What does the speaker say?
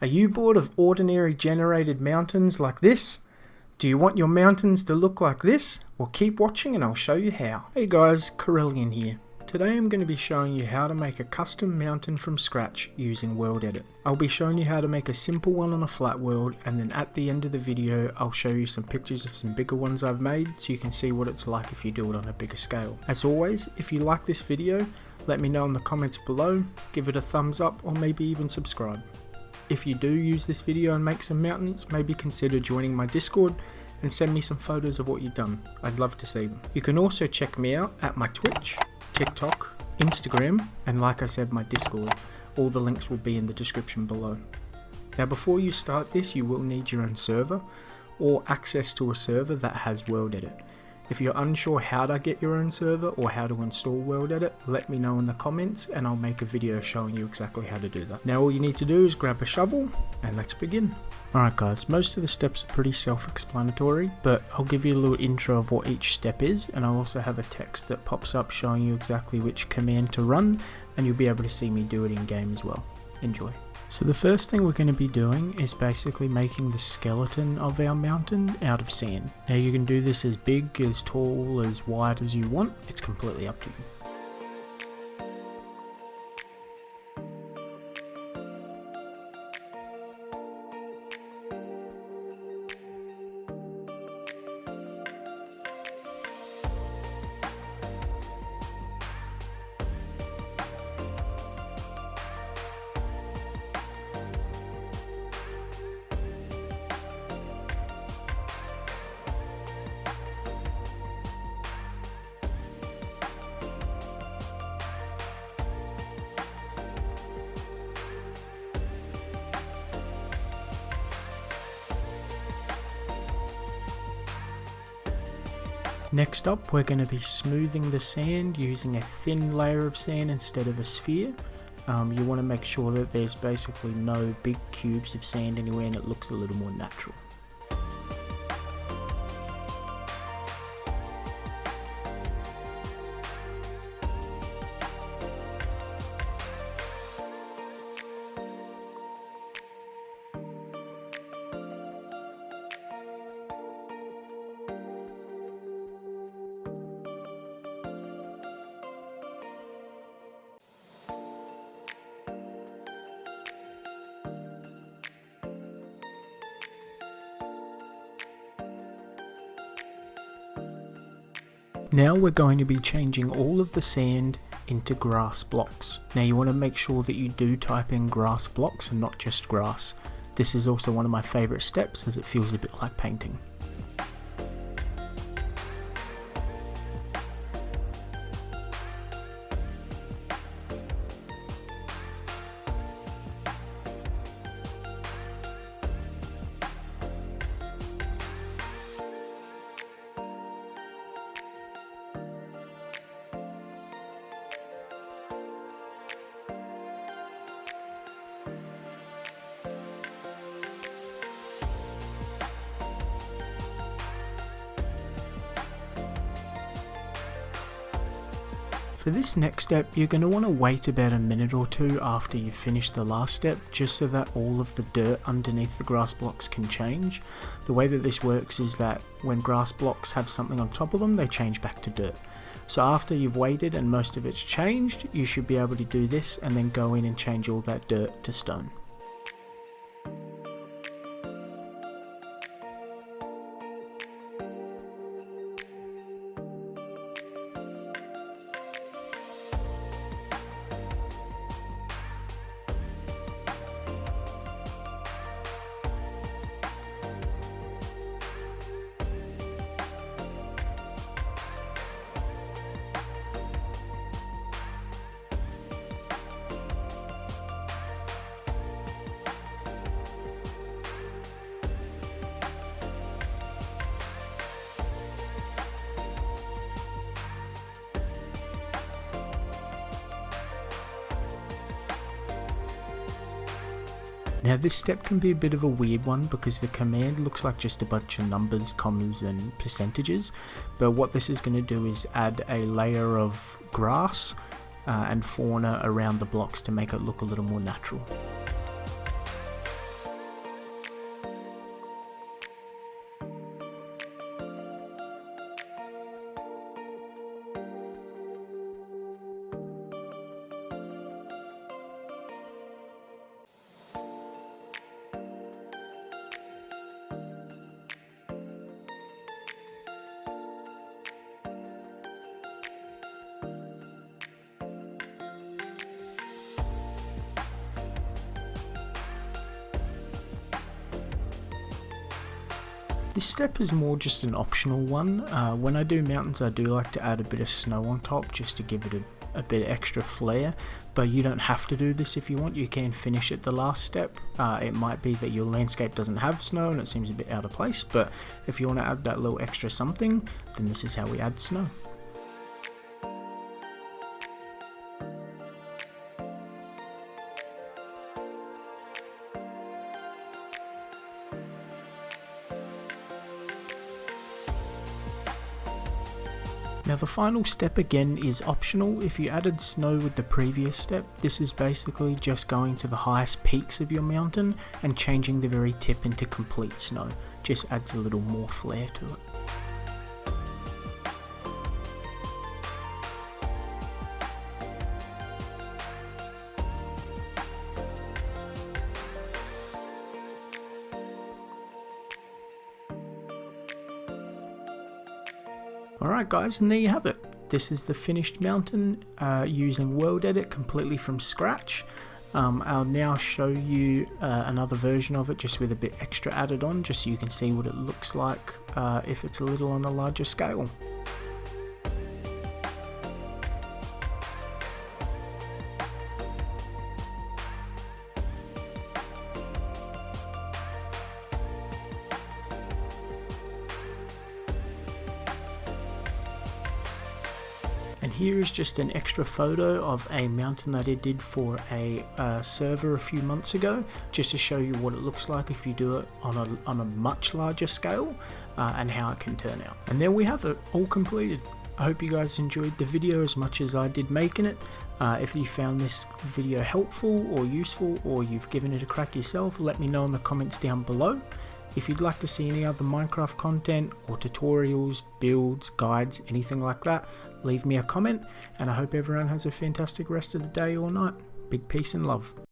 Are you bored of ordinary generated mountains like this? Do you want your mountains to look like this? Well, keep watching and I'll show you how. Hey guys, Karelien here. Today I'm going to be showing you how to make a custom mountain from scratch using worldedit. I'll be showing you how to make a simple one on a flat world, and then at the end of the video I'll show you some pictures of some bigger ones I've made so you can see what it's like if you do it on a bigger scale. As always, if you like this video, let me know in the comments below, give it a thumbs up or maybe even subscribe. If you do use this video and make some mountains, maybe consider joining my Discord and send me some photos of what you've done. I'd love to see them. You can also check me out at my Twitch, TikTok, Instagram, and like I said, my Discord. All the links will be in the description below. Now before you start this, you will need your own server or access to a server that has worldedit. If you're unsure how to get your own server or how to install worldedit, let me know in the comments and I'll make a video showing you exactly how to do that. Now all you need to do is grab a shovel and let's begin. Alright guys, most of the steps are pretty self-explanatory, but I'll give you a little intro of what each step is, and I'll also have a text that pops up showing you exactly which command to run, and you'll be able to see me do it in game as well. Enjoy. So the first thing we're going to be doing is basically making the skeleton of our mountain out of sand. Now you can do this as big, as tall, as wide as you want, it's completely up to you. Next up, we're going to be smoothing the sand using a thin layer of sand instead of a sphere. You want to make sure that there's basically no big cubes of sand anywhere and it looks a little more natural. Now we're going to be changing all of the sand into grass blocks. Now you want to make sure that you do type in grass blocks and not just grass. This is also one of my favourite steps as it feels a bit like painting. For this next step, you're going to want to wait about a minute or two after you've finished the last step, just so that all of the dirt underneath the grass blocks can change. The way that this works is that when grass blocks have something on top of them, they change back to dirt. So after you've waited and most of it's changed, you should be able to do this and then go in and change all that dirt to stone. Now this step can be a bit of a weird one because the command looks like just a bunch of numbers, commas and percentages, but what this is going to do is add a layer of grass and fauna around the blocks to make it look a little more natural. This step is more just an optional one. When I do mountains, I do like to add a bit of snow on top just to give it a bit of extra flair, but you don't have to do this if you want. You can finish at the last step. It might be that your landscape doesn't have snow and it seems a bit out of place, but if you want to add that little extra something, then this is how we add snow. Now the final step again is optional. If you added snow with the previous step, this is basically just going to the highest peaks of your mountain and changing the very tip into complete snow. Just adds a little more flair to it. Alright guys, and there you have it. This is the finished mountain using worldedit completely from scratch. I'll now show you another version of it just with a bit extra added on, just so you can see what it looks like if it's a little on a larger scale. And here is just an extra photo of a mountain that I did for a server a few months ago, just to show you what it looks like if you do it on a much larger scale and how it can turn out. And there we have it, all completed. I hope you guys enjoyed the video as much as I did making it. If you found this video helpful or useful, or you've given it a crack yourself, let me know in the comments down below. If you'd like to see any other Minecraft content or tutorials, builds, guides, anything like that, leave me a comment, and I hope everyone has a fantastic rest of the day or night. Big peace and love.